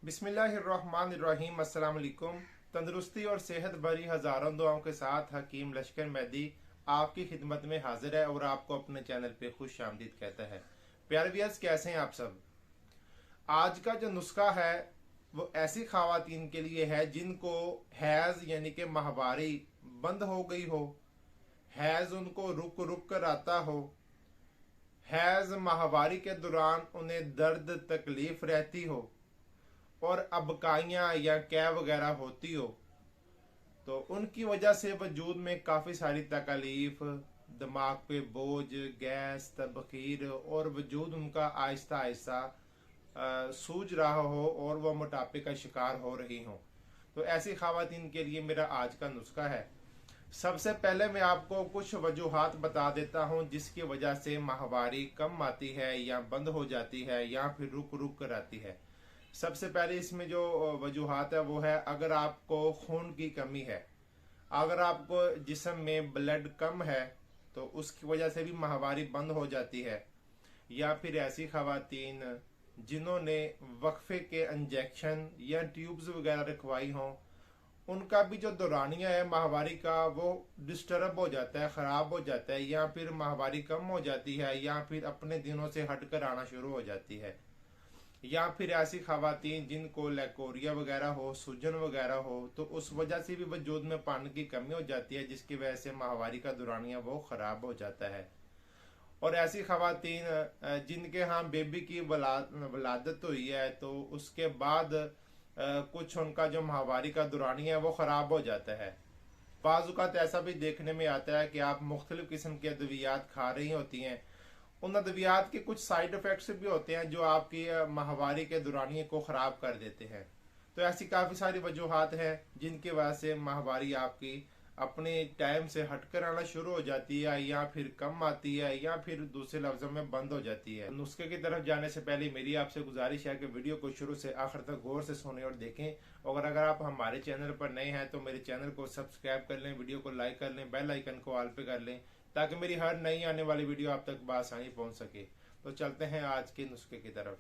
बिस्मिल्लाहिर्रहमानिर्रहीम। अस्सलाम वालेकुम। तंदुरुस्ती और सेहत भरी हज़ारों दुआओं के साथ हकीम लश्कर मेहदी आपकी खिदमत में हाजिर है और आपको अपने चैनल पे खुश आमदीद कहता है। प्यारे व्यूअर्स, कैसे हैं आप सब। आज का जो नुस्खा है वो ऐसी खवातीन के लिए है जिनको हैज़ यानी कि माहवारी बंद हो गई हो, हैज़ उनको रुक रुक कर आता हो, हैज़ माहवारी के दौरान उन्हें दर्द तकलीफ रहती हो और अबकाइयाँ या कै वगैरह होती हो, तो उनकी वजह से वजूद में काफ़ी सारी तकलीफ, दिमाग पे बोझ, गैस, तबखीर और वजूद उनका आहिस्ता आहिस्ता सूझ रहा हो और वह मोटापे का शिकार हो रही हों, तो ऐसी खवातीन के लिए मेरा आज का नुस्खा है। सबसे पहले मैं आपको कुछ वजूहात बता देता हूं जिसकी वजह से माहवारी कम आती है या बंद हो जाती है या फिर रुक रुक कर आती है। सबसे पहले इसमें जो वजूहात है वो है, अगर आपको खून की कमी है, अगर आपको जिस्म में ब्लड कम है तो उसकी वजह से भी माहवारी बंद हो जाती है। या फिर ऐसी खवातीन जिन्होंने वक्फे के इंजेक्शन या ट्यूब्स वगैरह रखवाई हों, उनका भी जो दौरानिया है माहवारी का वो डिस्टर्ब हो जाता है, ख़राब हो जाता है, या फिर माहवारी कम हो जाती है या फिर अपने दिनों से हटकर आना शुरू हो जाती है। या फिर ऐसी खवातीन जिनको लैकोरिया वगैरह हो, सूजन वगैरह हो, तो उस वजह से भी वजूद में पानी की कमी हो जाती है जिसकी वजह से माहवारी का दौरानिया वो ख़राब हो जाता है। और ऐसी खवातीन जिनके यहाँ बेबी की वलादत हुई है तो उसके बाद कुछ उनका जो माहवारी का दौरानिया है वो ख़राब हो जाता है। बाज़ औक़ात ऐसा भी देखने में आता है कि आप मुख्तलिफ़ किस्म की अद्वियात खा रही होती हैं, उन अद्वियात के कुछ साइड इफ़ेक्ट्स भी होते हैं जो आपकी माहवारी के दौरानिए को ख़राब कर देते हैं। तो ऐसी काफ़ी सारी वजूहात हैं जिनकी वजह से माहवारी आपकी अपने टाइम से हटकर आना शुरू हो जाती है या फिर कम आती है या फिर दूसरे लफ्ज़ों में बंद हो जाती है। नुस्खे की तरफ जाने से पहले मेरी आपसे गुजारिश है कि वीडियो को शुरू से आखिर तक गौर से सुने और देखें, और अगर आप हमारे चैनल पर नए हैं तो मेरे चैनल को सब्सक्राइब कर लें, वीडियो को लाइक कर लें, बेल आइकन को ऑल पे कर लें ताकि मेरी हर नई आने वाली वीडियो आप तक बआसानी पहुंच सके। तो चलते हैं आज के नुस्खे की तरफ।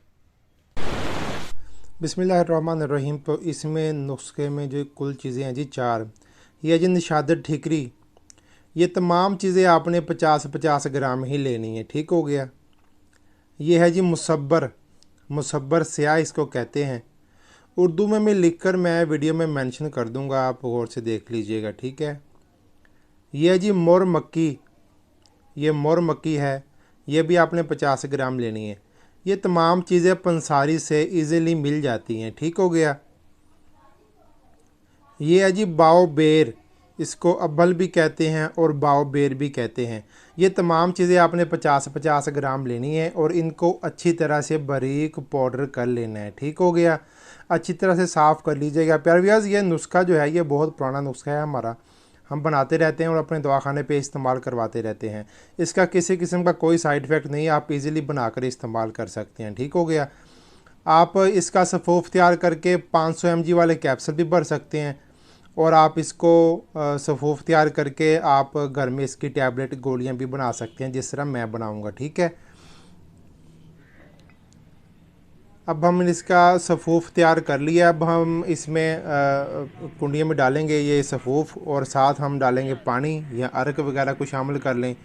बिस्मिल्लाहिर्रहमानिर्रहीम। तो इसमें नुस्खे में जो कुल चीज़ें हैं जी 4। ये जी निशादत ठीकरी, ये तमाम चीज़ें आपने 50-50 ग्राम ही लेनी है, ठीक हो गया। ये है जी मुसब्बर, मुसब्बर स्याह इसको कहते हैं। उर्दू में मैं लिखकर मैं वीडियो में मेंशन कर दूंगा, आप गौर से देख लीजिएगा, ठीक है। ये है जी मोर मक्की, ये मोर मक्की है, ये भी आपने 50 ग्राम लेनी है। ये तमाम चीज़ें पंसारी से इजीली मिल जाती हैं, ठीक हो गया। ये है जी बाओ बेर, इसको अब्बल भी कहते हैं और बाओ बेर भी कहते हैं। ये तमाम चीज़ें आपने 50-50 ग्राम लेनी है और इनको अच्छी तरह से बारीक पाउडर कर लेना है, ठीक हो गया। अच्छी तरह से साफ़ कर लीजिएगा। प्यारे व्यूअर्स, ये नुस्खा जो है ये बहुत पुराना नुस्खा है हमारा, हम बनाते रहते हैं और अपने दवाखाने पे इस्तेमाल करवाते रहते हैं। इसका किसी किस्म का कोई साइड इफ़ेक्ट नहीं है, आप इजीली बनाकर इस्तेमाल कर सकते हैं, ठीक हो गया। आप इसका सफ़ूफ तैयार करके 500 mg वाले कैप्सूल भी भर सकते हैं और आप इसको सफ़ूफ तैयार करके आप घर में इसकी टैबलेट गोलियां भी बना सकते हैं जिस तरह मैं बनाऊंगा, ठीक है। अब हम इसका सफ़ूफ तैयार कर लिया। अब हम इसमें कुंडियों में डालेंगे ये सफ़ूफ और साथ हम डालेंगे पानी या अरक वगैरह को शामिल कर लें,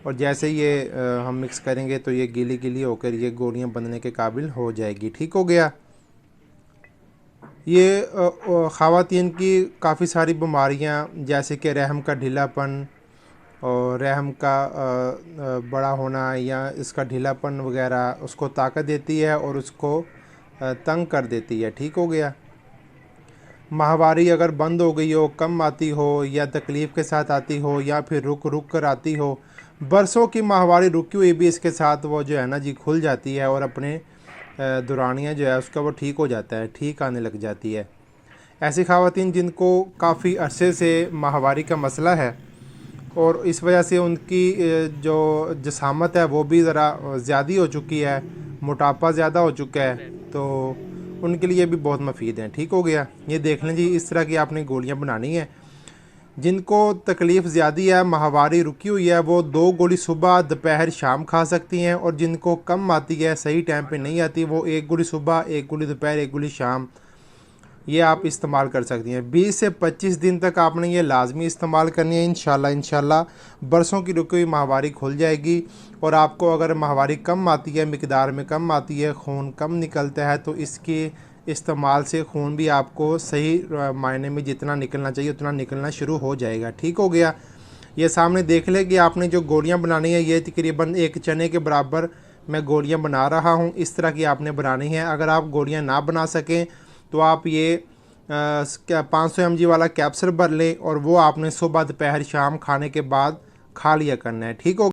और जैसे ये हम मिक्स करेंगे तो ये गीली गीली होकर ये गोलियां बनने के काबिल हो जाएगी, ठीक हो गया। ये ख़वातीन की काफ़ी सारी बीमारियां जैसे कि रहम का ढीलापन और रहम का बड़ा होना या इसका ढीलापन वगैरह उसको ताकत देती है और उसको तंग कर देती है, ठीक हो गया। माहवारी अगर बंद हो गई हो, कम आती हो या तकलीफ़ के साथ आती हो या फिर रुक रुक कर आती हो, बरसों की माहवारी रुकी हुई भी इसके साथ वो जो है ना जी खुल जाती है और अपने दौरानिया जो है उसका वो ठीक हो जाता है, ठीक आने लग जाती है। ऐसी ख़वातीन जिनको काफ़ी अरसे से माहवारी का मसला है और इस वजह से उनकी जो जिसामत है वो भी ज़रा ज़्यादा हो चुकी है, मोटापा ज़्यादा हो चुका है, तो उनके लिए भी बहुत मुफीद हैं, ठीक हो गया। ये देख लें जी, इस तरह की आपने गोलियां बनानी है। जिनको तकलीफ़ ज़्यादा है, माहवारी रुकी हुई है, वो 2 गोली सुबह दोपहर शाम खा सकती हैं। और जिनको कम आती है, सही टाइम पे नहीं आती, वो 1 गोली सुबह, 1 गोली दोपहर, 1 गोली शाम, ये आप इस्तेमाल कर सकती हैं। 20 से 25 दिन तक आपने ये लाजमी इस्तेमाल करनी है। इंशाल्लाह बरसों की रुकी हुई माहवारी खुल जाएगी। और आपको अगर माहवारी कम आती है, मिकदार में कम आती है, खून कम निकलता है, तो इसके इस्तेमाल से खून भी आपको सही मायने में जितना निकलना चाहिए उतना निकलना शुरू हो जाएगा। ठीक हो गया। ये सामने देख ले कि आपने जो गोलियां बनानी है, ये तकरीबन 1 चने के बराबर मैं गोलियां बना रहा हूं। इस तरह की आपने बनानी है। अगर आप गोलियां ना बना सकें तो आप ये 500 mg वाला कैप्सूल भर लें और वो आपने सुबह दोपहर शाम खाने के बाद खा लिया करना है। ठीक हो।